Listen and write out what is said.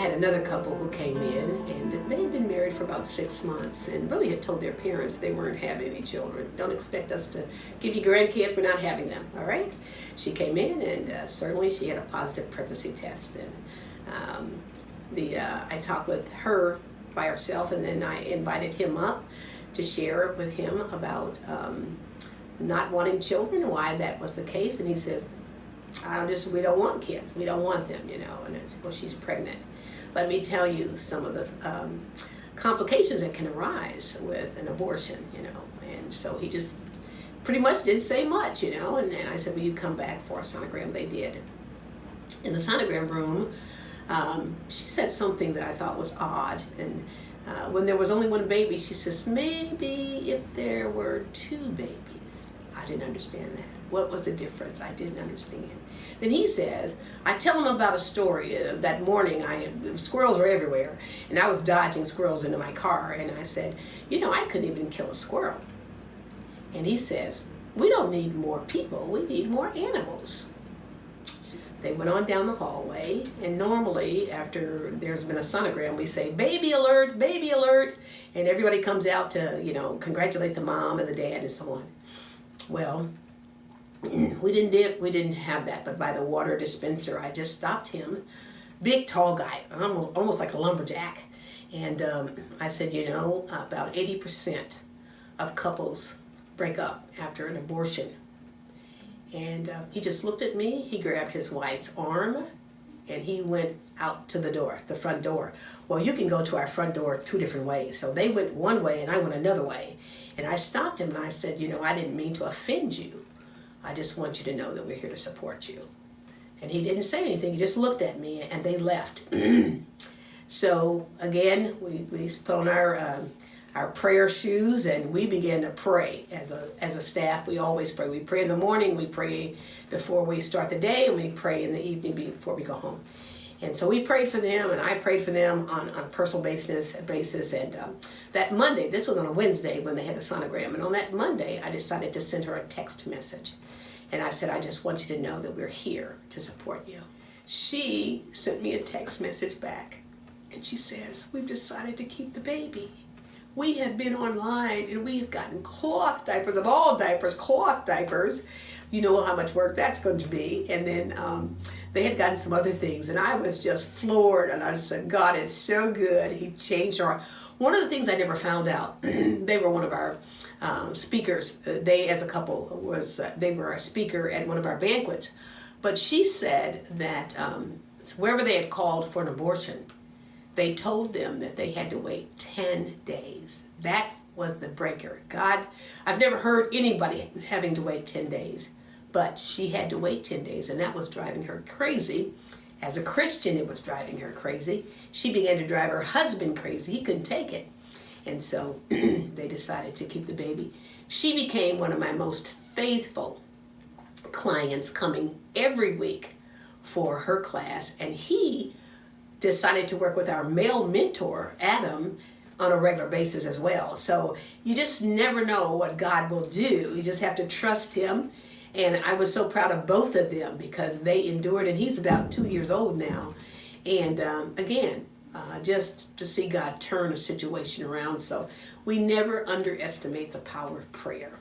had another couple who came in, and they had been married for about 6 months and really had told their parents they weren't having any children. Don't expect us to give you grandkids, we're not having them, all right? She came in, and certainly she had a positive pregnancy test. And I talked with her by herself, and then I invited him up to share with him about not wanting children, why that was the case. And he says, we don't want kids. We don't want them, And it's, well, she's pregnant. Let me tell you some of the complications that can arise with an abortion, And so he just pretty much didn't say much, And I said, will you come back for a sonogram? They did. In the sonogram room, she said something that I thought was odd. And when there was only one baby, she says, maybe if there were 2 babies. I didn't understand that. What was the difference? I didn't understand. Then he says, I tell him about a story. That morning, squirrels were everywhere, and I was dodging squirrels into my car, and I said, I couldn't even kill a squirrel. And he says, we don't need more people, we need more animals. They went on down the hallway, and normally after there's been a sonogram, we say, baby alert, and everybody comes out to, congratulate the mom and the dad and so on. Well, we didn't have that, but by the water dispenser, I just stopped him, big tall guy, almost like a lumberjack, and I said, about 80% of couples break up after an abortion. And he just looked at me, he grabbed his wife's arm, and he went out to the front door. Well, you can go to our front door 2 different ways. So they went one way and I went another way. And I stopped him and I said, I didn't mean to offend you. I just want you to know that we're here to support you. And he didn't say anything, he just looked at me, and they left. So again, we put on our prayer shoes, and we began to pray as a staff. We always pray. We pray in the morning, we pray before we start the day, and we pray in the evening before we go home. And so we prayed for them, and I prayed for them on a personal basis. And that Monday, this was on a Wednesday when they had the sonogram, and on that Monday, I decided to send her a text message. And I said, I just want you to know that we're here to support you. She sent me a text message back, and she says, we've decided to keep the baby. We have been online, and we have gotten cloth diapers, of all diapers, cloth diapers. You know how much work that's going to be. And then they had gotten some other things, and I was just floored, and I just said, God is so good. He changed our. One of the things I never found out, they were one of our speakers. They, as a couple, they were a speaker at one of our banquets. But she said that wherever they had called for an abortion, they told them that they had to wait 10 days. That was the breaker. God, I've never heard anybody having to wait 10 days, but she had to wait 10 days, and that was driving her crazy. As a Christian, it was driving her crazy. She began to drive her husband crazy. He couldn't take it. And so they decided to keep the baby. She became one of my most faithful clients, coming every week for her class, and he decided to work with our male mentor, Adam, on a regular basis as well. So you just never know what God will do. You just have to trust him. And I was so proud of both of them because they endured, and he's about 2 years old now. And again, just to see God turn a situation around. So we never underestimate the power of prayer.